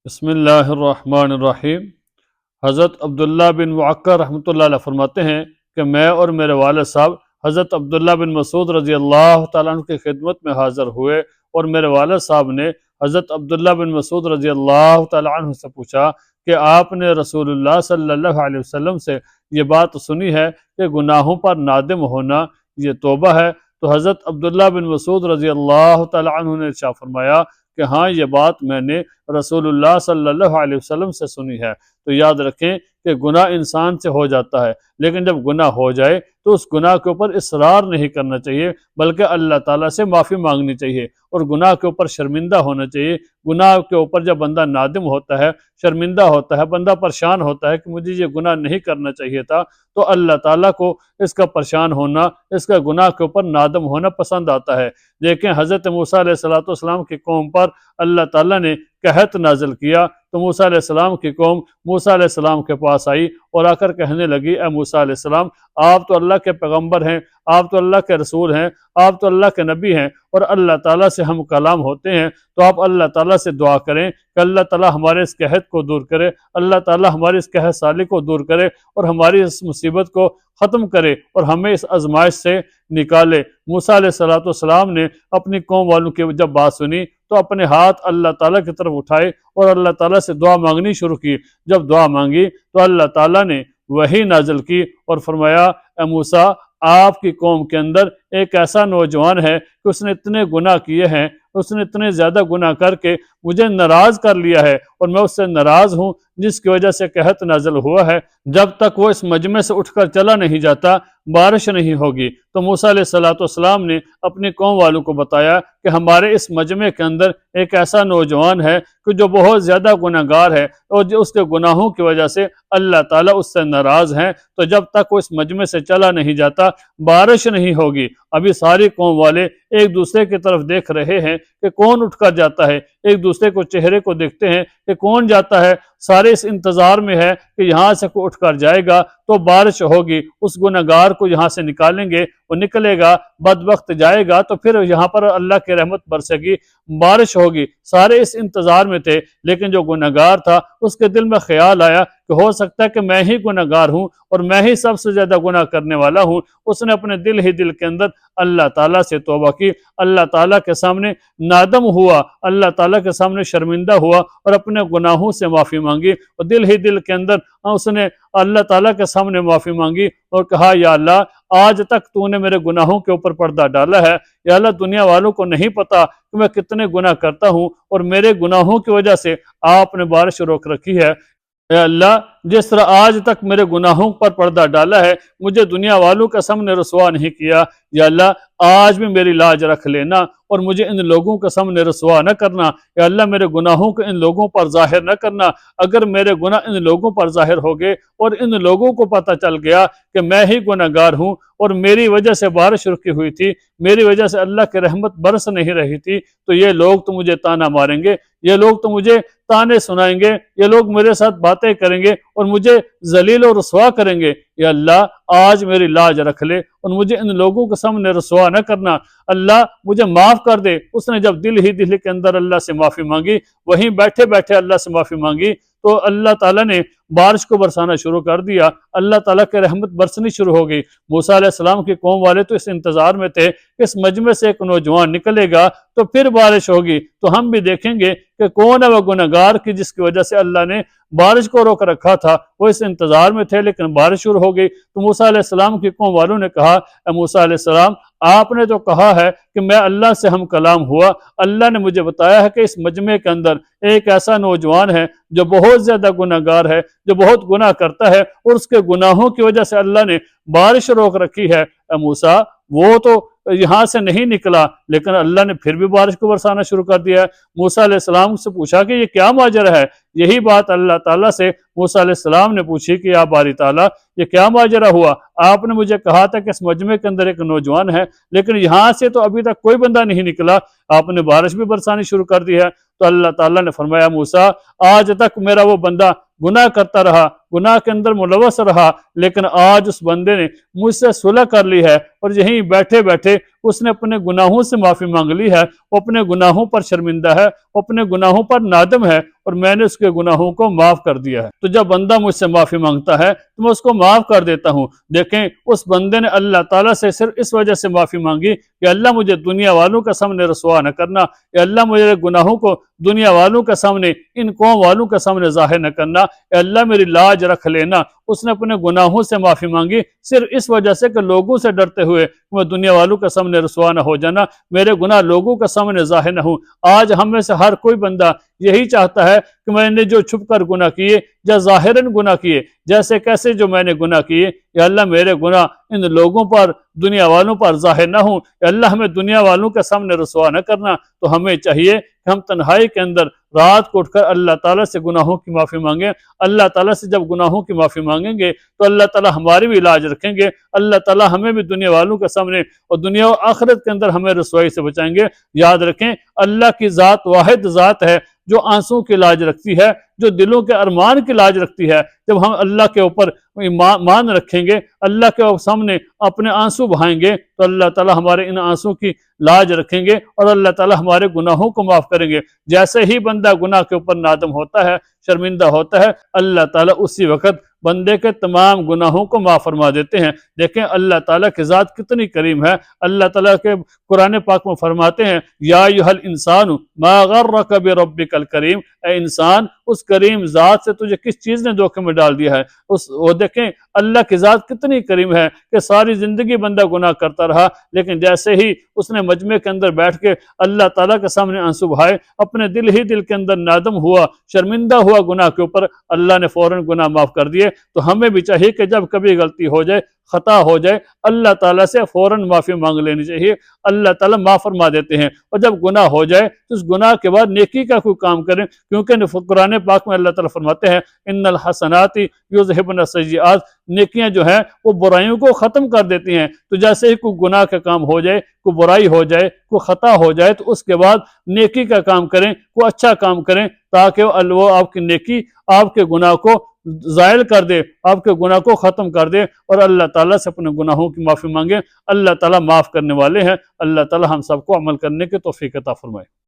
بسم اللہ الرحمن الرحیم۔ حضرت عبداللہ بن معقر رحمۃ اللہ علیہ فرماتے ہیں کہ میں اور میرے والد صاحب حضرت عبداللہ بن مسعود رضی اللہ تعالیٰ عنہ کی خدمت میں حاضر ہوئے، اور میرے والد صاحب نے حضرت عبداللہ بن مسعود رضی اللہ تعالیٰ عنہ سے پوچھا کہ آپ نے رسول اللہ صلی اللہ علیہ وسلم سے یہ بات سنی ہے کہ گناہوں پر نادم ہونا یہ توبہ ہے؟ تو حضرت عبداللہ بن مسعود رضی اللہ تعالیٰ عنہ نے ارشاد فرمایا کہ ہاں، یہ بات میں نے رسول اللہ صلی اللہ علیہ وسلم سے سنی ہے۔ تو یاد رکھیں کہ گناہ انسان سے ہو جاتا ہے، لیکن جب گناہ ہو جائے تو اس گناہ کے اوپر اصرار نہیں کرنا چاہیے، بلکہ اللہ تعالیٰ سے معافی مانگنی چاہیے اور گناہ کے اوپر شرمندہ ہونا چاہیے۔ گناہ کے اوپر جب بندہ نادم ہوتا ہے، شرمندہ ہوتا ہے، بندہ پریشان ہوتا ہے کہ مجھے یہ گناہ نہیں کرنا چاہیے تھا، تو اللہ تعالیٰ کو اس کا پریشان ہونا، اس کا گناہ کے اوپر نادم ہونا پسند آتا ہے۔ دیکھیں، حضرت موسیٰ علیہ السلام کی قوم پر اللہ تعالیٰ نے قحط نازل کیا، تو موسیٰ علیہ السلام کی قوم موسیٰ علیہ السلام کے پاس آئی اور آ کر کہنے لگی، اے موسیٰ علیہ السلام، آپ تو اللہ کے پیغمبر ہیں، آپ تو اللہ کے رسول ہیں، آپ تو اللہ کے نبی ہیں، اور اللہ تعالیٰ سے ہم کلام ہوتے ہیں، تو آپ اللہ تعالیٰ سے دعا کریں کہ اللہ تعالیٰ ہمارے اس قحط کو دور کرے، اللہ تعالیٰ ہماری اس قحط سالی کو دور کرے اور ہماری اس مصیبت کو ختم کرے اور ہمیں اس آزمائش سے نکالے۔ موسیٰ علیہ السلام نے اپنی قوم والوں کی جب بات سنی تو اپنے ہاتھ اللہ تعالیٰ کی طرف اٹھائے اور اللہ تعالیٰ سے دعا مانگنی شروع کی۔ جب دعا مانگی تو اللہ تعالیٰ نے وحی نازل کی اور فرمایا، اے موسیٰ، آپ کی قوم کے اندر ایک ایسا نوجوان ہے کہ اس نے اتنے گناہ کیے ہیں، اس نے اتنے زیادہ گناہ کر کے مجھے ناراض کر لیا ہے، اور میں اس سے ناراض ہوں، جس کی وجہ سے قحط نازل ہوا ہے۔ جب تک وہ اس مجمع سے اٹھ کر چلا نہیں جاتا، بارش نہیں ہوگی۔ تو موسیٰ علیہ السلام نے اپنی قوم والوں کو بتایا کہ ہمارے اس مجمع کے اندر ایک ایسا نوجوان ہے کہ جو بہت زیادہ گناہ گار ہے، اور جو اس کے گناہوں کی وجہ سے اللہ تعالیٰ اس سے ناراض ہیں، تو جب تک وہ اس مجمع سے چلا نہیں جاتا، بارش نہیں ہوگی۔ ابھی ساری قوم والے ایک دوسرے کی طرف دیکھ رہے ہیں کہ کون اٹھ کر جاتا ہے، ایک دوسرے کو چہرے کو دیکھتے ہیں کہ کون جاتا ہے، سارے اس انتظار میں ہے کہ یہاں سے کوئی اٹھ کر جائے گا تو بارش ہوگی، اس گناہ گار کو یہاں سے نکالیں گے، وہ نکلے گا، بدبخت جائے گا تو پھر یہاں پر اللہ کی رحمت برسے گی، بارش ہوگی۔ سارے اس انتظار میں تھے، لیکن جو گناہ گار تھا اس کے دل میں خیال آیا کہ ہو سکتا ہے کہ میں ہی گناہ گار ہوں اور میں ہی سب سے زیادہ گناہ کرنے والا ہوں۔ اس نے اپنے دل کے اندر اللہ تعالیٰ سے توبہ کی، اللہ تعالیٰ کے سامنے نادم ہوا، اللہ تعالیٰ کے سامنے شرمندہ ہوا اور اپنے گناہوں سے معافی مانگی، اور دل کے اندر اس نے اللہ تعالیٰ کے سامنے معافی مانگی اور کہا، یا اللہ، آج تک تو نے میرے گناہوں کے اوپر پردہ ڈالا ہے، یا اللہ، دنیا والوں کو نہیں پتا کہ میں کتنے گناہ کرتا ہوں، اور میرے گناہوں کی وجہ سے آپ نے بارش روک رکھی ہے۔ اے اللہ، جس طرح آج تک میرے گناہوں پر پردہ ڈالا ہے، مجھے دنیا والوں کے سامنے رسوا نہیں کیا، یا اللہ، آج بھی میری لاج رکھ لینا اور مجھے ان لوگوں کے سامنے رسوا نہ کرنا۔ یا اللہ، میرے گناہوں کو ان لوگوں پر ظاہر نہ کرنا۔ اگر میرے گناہ ان لوگوں پر ظاہر ہو گئے اور ان لوگوں کو پتہ چل گیا کہ میں ہی گناہ گار ہوں اور میری وجہ سے بارش رکی ہوئی تھی، میری وجہ سے اللہ کی رحمت برس نہیں رہی تھی، تو یہ لوگ تو مجھے تانا ماریں گے، یہ لوگ تو مجھے تانے سنائیں گے، یہ لوگ میرے ساتھ باتیں کریں گے اور مجھے ذلیل و رسوا کریں گے۔ یا اللہ، آج میری لاج رکھ لے اور مجھے ان لوگوں کے سامنے رسوا نہ کرنا۔ اللہ، مجھے معاف کر دے۔ اس نے جب دل کے اندر اللہ سے معافی مانگی، وہیں بیٹھے بیٹھے اللہ سے معافی مانگی، تو اللہ تعالیٰ نے بارش کو برسانا شروع کر دیا، اللہ تعالیٰ کی رحمت برسنی شروع ہو گئی۔ موسیٰ علیہ السلام کی قوم والے تو اس انتظار میں تھے کہ اس مجمع سے ایک نوجوان نکلے گا تو پھر بارش ہوگی، تو ہم بھی دیکھیں گے کہ کون ہے وہ گناہ گار کی جس کی وجہ سے اللہ نے بارش کو روک رکھا تھا۔ وہ اس انتظار میں تھے، لیکن بارش شروع ہو گئی۔ تو موسیٰ علیہ السلام کی قوم والوں نے کہا، اے موسیٰ علیہ السلام، آپ نے تو کہا ہے کہ میں اللہ سے ہم کلام ہوا، اللہ نے مجھے بتایا ہے کہ اس مجمع کے اندر ایک ایسا نوجوان ہے جو بہت زیادہ گناہ گار ہے، جو بہت گناہ کرتا ہے، اور اس کے گناہوں کی وجہ سے اللہ نے بارش روک رکھی ہے۔ اے موسیٰ، وہ تو یہاں سے نہیں نکلا، لیکن اللہ نے پھر بھی بارش کو برسانا شروع کر دیا ہے۔ موسیٰ علیہ السلام سے پوچھا کہ یہ کیا ماجرا ہے؟ یہی بات اللہ تعالیٰ سے موسیٰ علیہ السلام نے پوچھی کہ یا باری تعالیٰ، یہ کیا ماجرا ہوا؟ آپ نے مجھے کہا تھا کہ اس مجمع کے اندر ایک نوجوان ہے، لیکن یہاں سے تو ابھی تک کوئی بندہ نہیں نکلا، آپ نے بارش بھی برسانی شروع کر دی ہے۔ تو اللہ تعالیٰ نے فرمایا، موسیٰ، آج تک میرا وہ بندہ گناہ کرتا رہا، گناہ کے اندر ملوث رہا، لیکن آج اس بندے نے مجھ سے صلح کر لی ہے، اور یہیں بیٹھے بیٹھے اس نے اپنے گناہوں سے معافی مانگ لی ہے، وہ اپنے گناہوں پر شرمندہ ہے، وہ اپنے گناہوں پر نادم ہے، اور میں نے اس کے گناہوں کو معاف کر دیا ہے۔ تو جب بندہ مجھ سے معافی مانگتا ہے تو میں اس کو معاف کر دیتا ہوں۔ دیکھیں اس بندے نے اللہ تعالیٰ سے صرف اس وجہ سے معافی مانگی کہ اللہ مجھے دنیا والوں کے سامنے رسوا نہ کرنا، یا اللہ مجھے گناہوں کو دنیا والوں کے سامنے، ان قوم والوں کے سامنے ظاہر نہ کرنا، یا اللہ میری لاج رکھ لینا۔ اس نے اپنے گناہوں سے معافی مانگی صرف اس وجہ سے کہ لوگوں سے ڈرتے ہوئے میں دنیا والوں کے سامنے رسوا نہ ہو جانا، میرے گناہ لوگوں کے سامنے ظاہر نہ ہوں۔ آج ہم میں سے ہر کوئی بندہ یہی چاہتا ہے کہ میں نے جو چھپ کر گناہ کیے یا ظاہراً گناہ کیے، جیسے کیسے جو میں نے گناہ کیے، یا اللہ میرے گناہ ان لوگوں پر، دنیا والوں پر ظاہر نہ ہوں، یا اللہ ہمیں دنیا والوں کے سامنے رسوا نہ کرنا۔ تو ہمیں چاہیے کہ ہم تنہائی کے اندر رات کو اٹھ کر اللہ تعالیٰ سے گناہوں کی معافی مانگیں۔ اللہ تعالیٰ سے جب گناہوں کی معافی مانگیں گے تو اللہ تعالیٰ ہماری بھی لاج رکھیں گے، اللہ تعالیٰ ہمیں بھی دنیا والوں کے سامنے اور دنیا و آخرت کے اندر ہمیں رسوائی سے بچائیں گے۔ یاد رکھیں اللہ کی ذات واحد ذات ہے جو آنسوں کی لاج رکھتی ہے، جو دلوں کے ارمان کی لاج رکھتی ہے۔ جب ہم اللہ کے اوپر ایمان رکھیں گے، اللہ کے سامنے اپنے آنسو بہائیں گے تو اللہ تعالیٰ ہمارے ان آنسوں کی لاج رکھیں گے اور اللہ تعالیٰ ہمارے گناہوں کو معاف کریں گے۔ جیسے ہی بندہ گناہ کے اوپر نادم ہوتا ہے، شرمندہ ہوتا ہے، اللہ تعالیٰ اسی وقت بندے کے تمام گناہوں کو معاف فرما دیتے ہیں۔ دیکھیں اللہ تعالیٰ کی ذات کتنی کریم ہے۔ اللہ تعالیٰ کے قرآن پاک میں فرماتے ہیں یا ایھا الانسان ما غرک بربک الکریم، اے انسان اس کریم ذات سے تجھے کس چیز نے دھوکے میں ڈال دیا ہے۔ وہ دیکھیں اللہ کی ذات کتنی کریم ہے کہ ساری زندگی بندہ گناہ کرتا رہا، لیکن جیسے ہی اس نے مجمع کے اندر بیٹھ کے اللہ تعالیٰ کے سامنے آنسو بہائے، اپنے دل ہی دل کے اندر نادم ہوا، شرمندہ ہوا گناہ کے اوپر، اللہ نے فوراً گناہ معاف کر دیے۔ تو ہمیں بھی چاہیے کہ جب کبھی غلطی ہو جائے، خطا ہو جائے، اللہ تعالیٰ سے فوراً معافی مانگ لینی چاہیے، اللہ تعالیٰ معاف فرما دیتے ہیں۔ اور جب گناہ ہو جائے تو اس گناہ کے بعد نیکی کا کوئی کام کریں، کیونکہ قرآن پاک میں اللہ تعالیٰ فرماتے ہیں ان الحسنات یذھبن السیئات، نیکیاں جو ہیں وہ برائیوں کو ختم کر دیتی ہیں۔ تو جیسے ہی کوئی گناہ کا کام ہو جائے، کوئی برائی ہو جائے، کوئی خطا ہو جائے، تو اس کے بعد نیکی کا کام کریں، کوئی اچھا کام کریں، تاکہ وہ آپ کی نیکی آپ کے گناہ کو زائل کر دے، آپ کے گناہ کو ختم کر دے، اور اللہ تعالیٰ سے اپنے گناہوں کی معافی مانگیں۔ اللہ تعالیٰ معاف کرنے والے ہیں۔ اللہ تعالیٰ ہم سب کو عمل کرنے کی توفیق عطا فرمائے۔